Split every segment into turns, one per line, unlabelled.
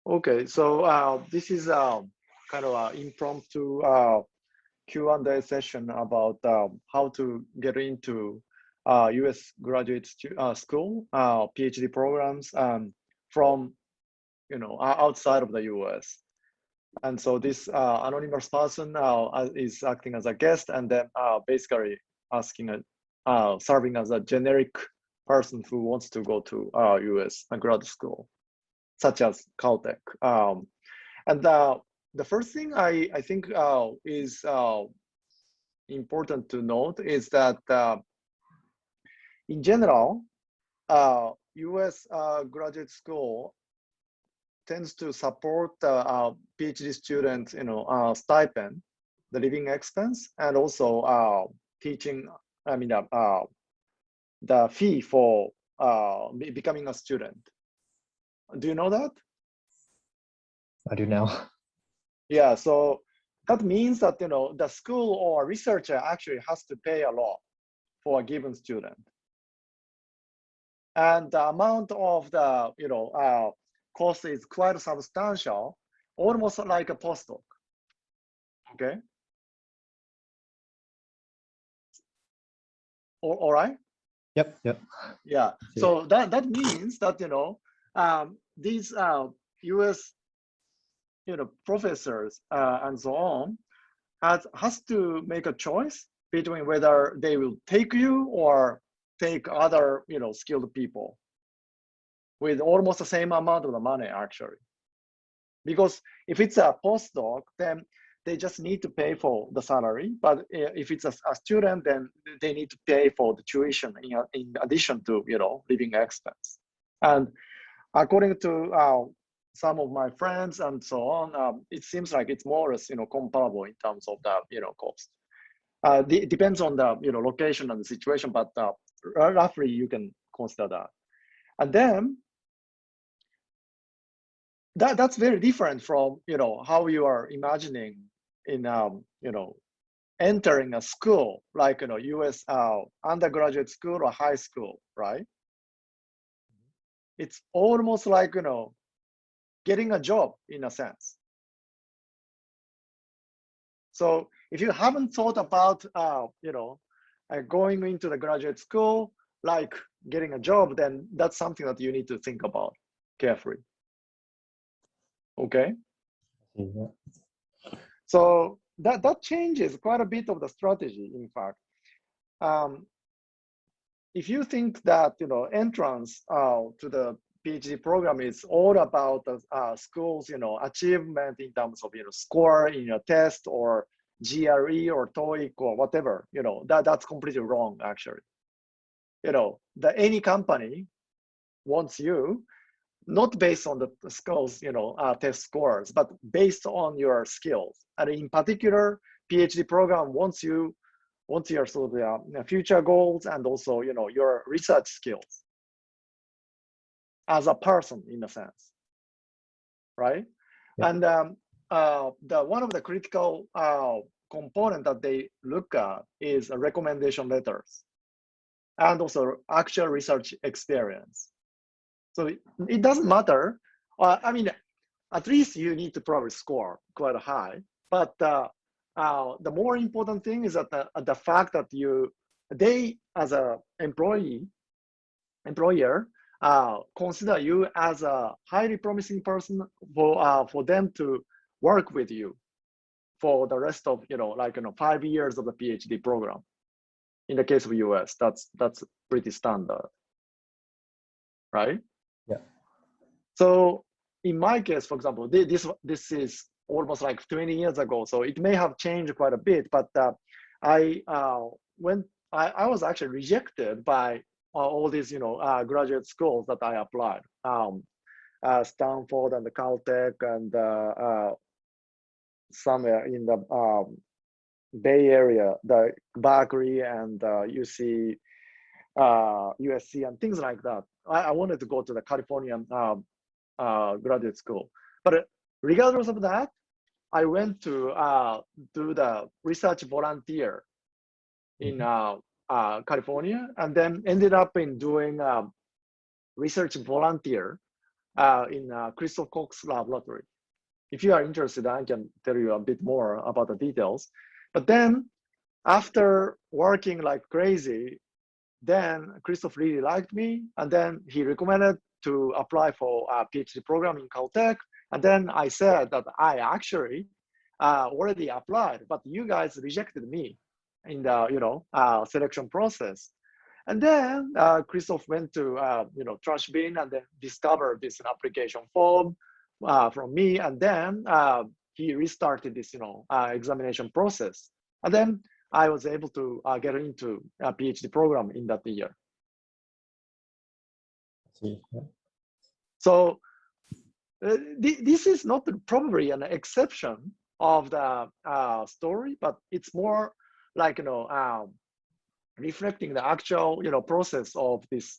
Okay, so this is kind of an impromptu Q&A session about how to get into U.S. graduate school PhD programs from outside of the U.S. And so this anonymous person is acting as a guest and then basically serving as a generic person who wants to go to U.S. grad school, such as Caltech. And the first thing I think is important to note is that in general, U.S. Graduate school tends to support PhD students, stipend, the living expense, and also teaching. I mean, the fee for becoming a student. Do you know that?
I do now.
Yeah, so that means that the school or researcher actually has to pay a lot for a given student, and the amount of the cost is quite substantial, almost like a postdoc. Okay. All right.
Yep.
Yeah. So that means that these U.S. professors and so on has to make a choice between whether they will take you or take other skilled people with almost the same amount of the money actually. Because if it's a postdoc, then they just need to pay for the salary. But if it's a student, then they need to pay for the tuition in addition to living expense. And according to some of my friends and so on, it seems like it's more or less comparable in terms of the cost. Depends on the location and the situation, but roughly you can consider that. And then that's very different from how you are imagining in entering a school like U.S. Undergraduate school or high school, right? It's almost like getting a job in a sense. So if you haven't thought about going into the graduate school like getting a job, then that's something that you need to think about carefully. Okay.
Yeah.
So that changes quite a bit of the strategy, in fact. If you think that entrance to the PhD program is all about the school's achievement in terms of score in your test or GRE or TOEIC or whatever, that's completely wrong actually. Any company wants you not based on the skills, test scores, but based on your skills. And in particular, PhD program wants your sort of future goals and also your research skills as a person in a sense, right? Yeah. And one of the critical component that they look at is recommendation letters and also actual research experience. So it doesn't matter. I mean, at least you need to probably score quite high. But the more important thing is that the fact that they as a employer consider you as a highly promising person for them to work with you for the rest of 5 years of the PhD program. In the case of US, that's pretty standard, right?
Yeah.
So in my case, for example, this is almost like 20 years ago, so it may have changed quite a bit. But I was actually rejected by all these graduate schools that I applied, Stanford and the Caltech and somewhere in the Bay Area, the Berkeley and UC. USC and things like that. I wanted to go to the Californian graduate school. But regardless of that, I went to do the research volunteer in California, and then ended up in doing research volunteer in Crystal Cox laboratory. If you are interested, I can tell you a bit more about the details. But then after working like crazy, then Christoph really liked me, and then he recommended to apply for a PhD program in Caltech. And then I said that I actually already applied, but you guys rejected me in the selection process. And then Christoph went to trash bin and then discovered this application form from me, and then he restarted this examination process, and then I was able to get into a PhD program in that year.
See, yeah.
So this is not probably an exception of the story, but it's more like reflecting the actual process of this.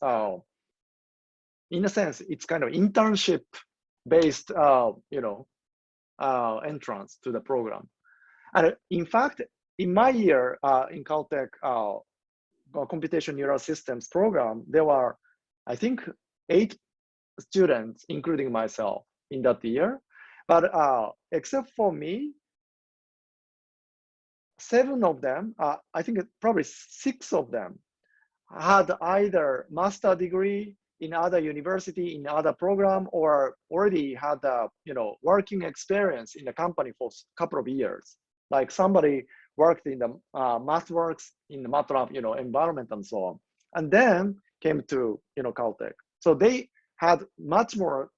In a sense, it's kind of internship based entrance to the program. And in fact, in my year in Caltech Computation Neural Systems program, there were, I think, 8 students, including myself, in that year. But except for me, 7 of them, I think probably 6 of them, had either master degree in other university, in other program, or already had working experience in the company for a couple of years. Like somebody worked in the MathWorks in the MATLAB environment and so on, and then came to Caltech. So they had much more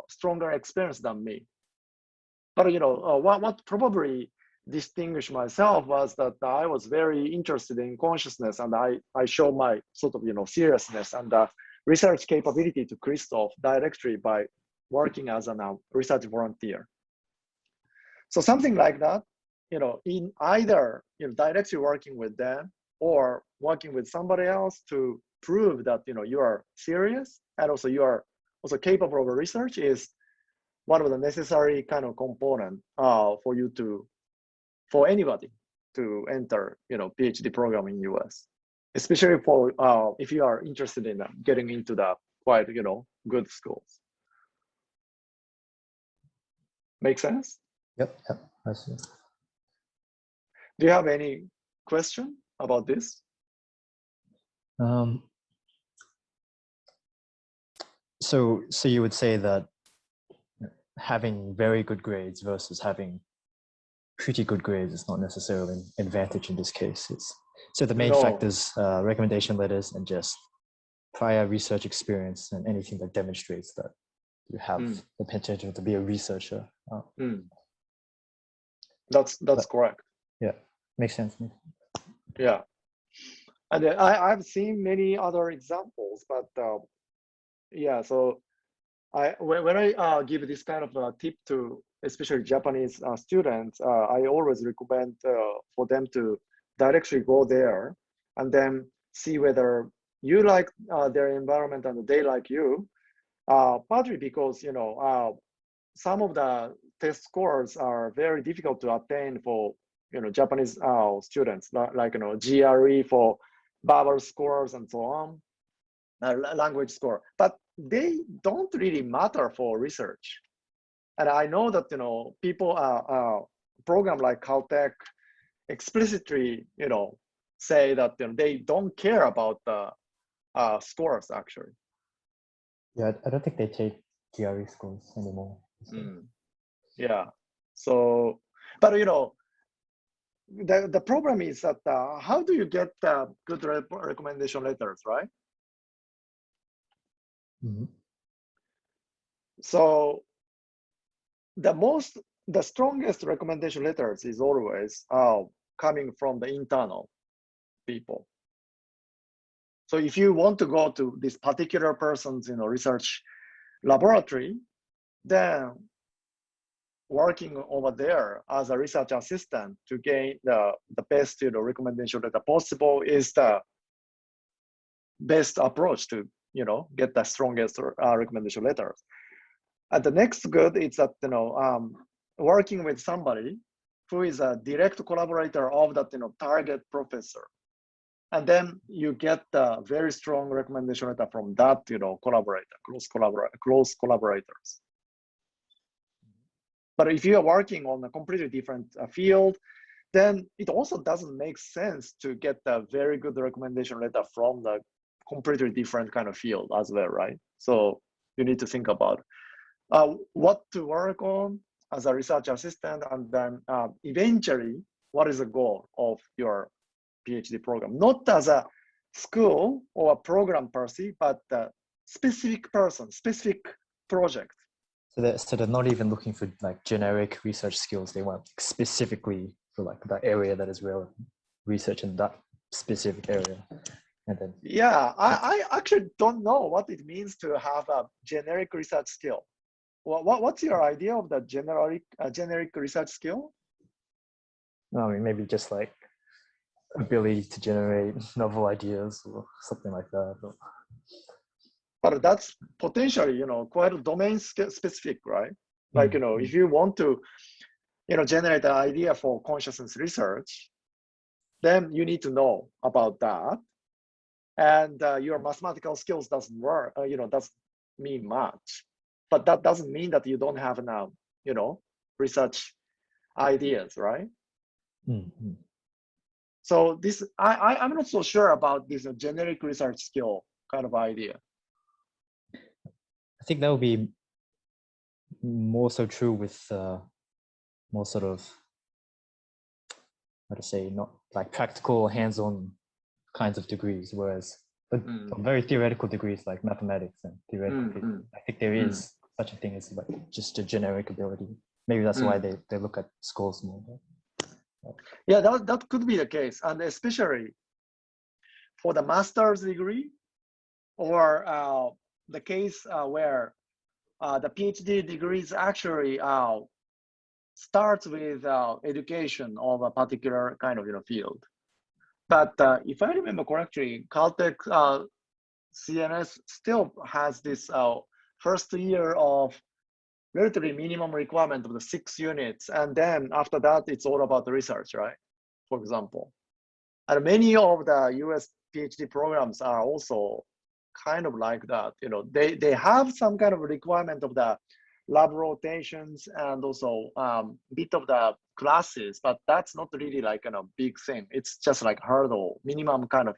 stronger experience than me. But what probably distinguished myself was that I was very interested in consciousness, and I show my sort of seriousness and research capability to Christoph directly by working as a research volunteer. So something like that, in either directly working with them or working with somebody else to prove that you are serious and also you are also capable of research is one of the necessary kind of component for anybody to enter PhD program in US, especially for if you are interested in getting into the quite good schools. Make sense?
Yep, I see.
Do you have any question about this?
So you would say that having very good grades versus having pretty good grades is not necessarily an advantage in this case. So the main factors, recommendation letters and just prior research experience and anything that demonstrates that you have the potential to be a researcher.
That's correct.
Yeah, makes sense.
Yeah, and I've seen many other examples, but yeah. So when I give this kind of a tip to especially Japanese students, I always recommend for them to directly go there and then see whether you like their environment and they like you. Partly because some of the test scores are very difficult to attain for Japanese students, like GRE for verbal scores and so on, language score, but they don't really matter for research. And I know that people program like Caltech explicitly say that they don't care about the scores actually.
Yeah, I don't think they take GRE scores anymore.
Yeah. So, but the problem is that how do you get good recommendation letters, right? So the strongest recommendation letters is always coming from the internal people. So if you want to go to this particular person's research laboratory, then working over there as a research assistant to gain the best recommendation letter possible is the best approach to get the strongest recommendation letters. And the next good is that working with somebody who is a direct collaborator of that target professor. And then you get a very strong recommendation letter from that, close collaborators. But if you are working on a completely different field, then it also doesn't make sense to get a very good recommendation letter from the completely different kind of field as well, right? So you need to think about what to work on as a research assistant, and then eventually, what is the goal of your PhD program? Not as a school or a program per se, but a specific person, specific project.
So they're not even looking for like generic research skills. They want specifically for like that area that is relevant, research in that specific area. And then
yeah, I actually don't know what it means to have a generic research skill. What's your idea of the generic research skill?
I mean, maybe just like ability to generate novel ideas or something like that.
But that's potentially, quite domain specific, right? Like, if you want to, generate an idea for consciousness research, then you need to know about that. And your mathematical skills doesn't work, doesn't mean much. But that doesn't mean that you don't have now, research ideas, right?
Mm-hmm.
So this, I'm not so sure about this generic research skill kind of idea.
I think that would be more so true with more sort of, how to say, not like practical, hands-on kinds of degrees, whereas very theoretical degrees like mathematics and theoretical, I think there is such a thing as like just a generic ability. Maybe that's why they look at schools more.
Yeah, that could be the case, and especially for the master's degree, or the case where the PhD degrees actually starts with education of a particular kind of field. But if I remember correctly, Caltech CNS still has this first year of relatively minimum requirement of the 6 units, and then after that it's all about the research, right? For example, and many of the US PhD programs are also kind of like that. They have some kind of requirement of the lab rotations and also bit of the classes, but that's not really like a big thing. It's just like hurdle, minimum kind of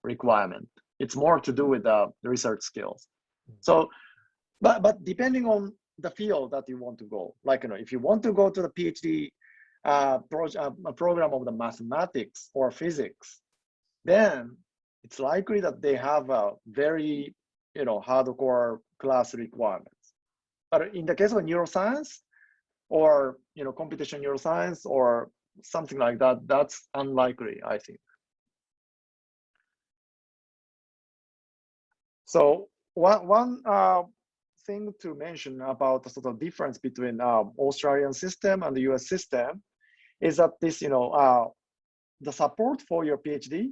requirement. It's more to do with the research skills. So, but depending on the field that you want to go, like if you want to go to the PhD program of the mathematics or physics, then it's likely that they have a very hardcore class requirements. But in the case of neuroscience or computational neuroscience or something like that, that's unlikely, I think. So one thing to mention about the sort of difference between Australian system and the US system is that this, the support for your PhD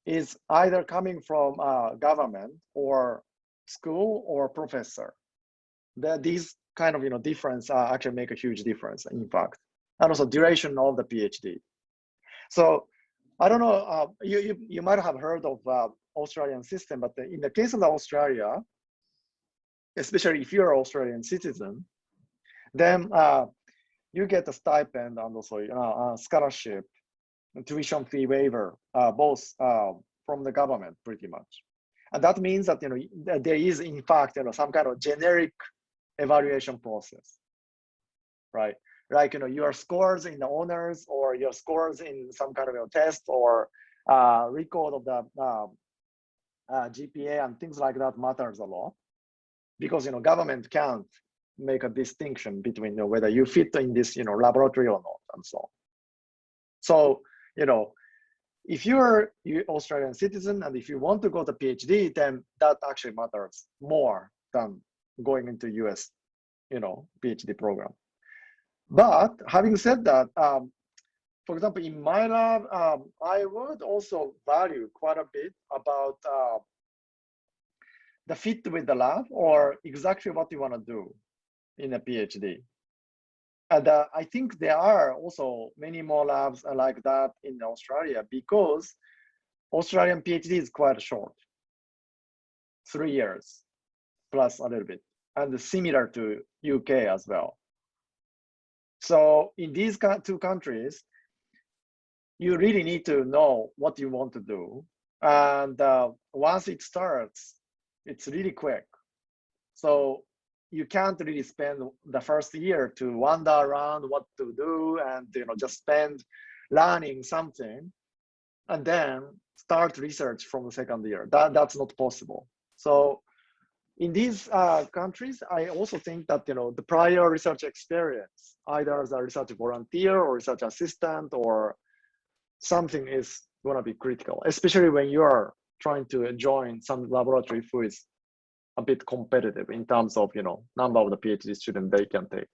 is either coming from government or school or professor. These kind of difference actually make a huge difference, in fact, and also duration of the PhD. So I don't know, you might have heard of Australian system, but in the case of Australia, especially if you're an Australian citizen, then you get a stipend and also scholarship, tuition fee waiver, both from the government pretty much. And that means that there is in fact some kind of generic evaluation process, right? Like your scores in the honors or your scores in some kind of test or record of the GPA and things like that matters a lot, because government can't make a distinction between whether you fit in this laboratory or not and so on. So if you're Australian citizen and if you want to go to PhD, then that actually matters more than going into US PhD program. But having said that, for example, in my lab, I would also value quite a bit about the fit with the lab or exactly what you want to do in a PhD. And I think there are also many more labs like that in Australia, because Australian PhD is quite short, 3 years plus a little bit, and similar to UK as well. So in these two countries, you really need to know what you want to do. And once it starts, it's really quick. So you can't really spend the first year to wander around what to do and just spend learning something and then start research from the second year. That's not possible. So in these countries, I also think that the prior research experience, either as a research volunteer or research assistant or something, is going to be critical, especially when you are trying to join some laboratory who is a bit competitive in terms of number of the PhD students they can take.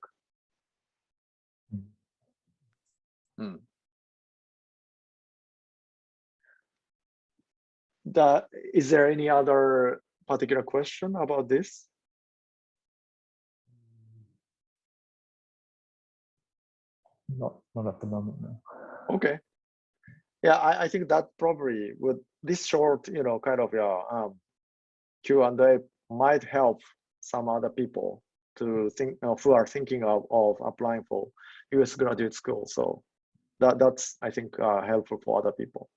Is there any other particular question about this?
Not at the moment, no.
Okay. Yeah, I think that probably would, this short, kind of Q&A might help some other people to think, who are thinking of applying for US graduate school. So that's, I think, helpful for other people.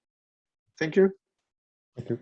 Thank you.
Thank you.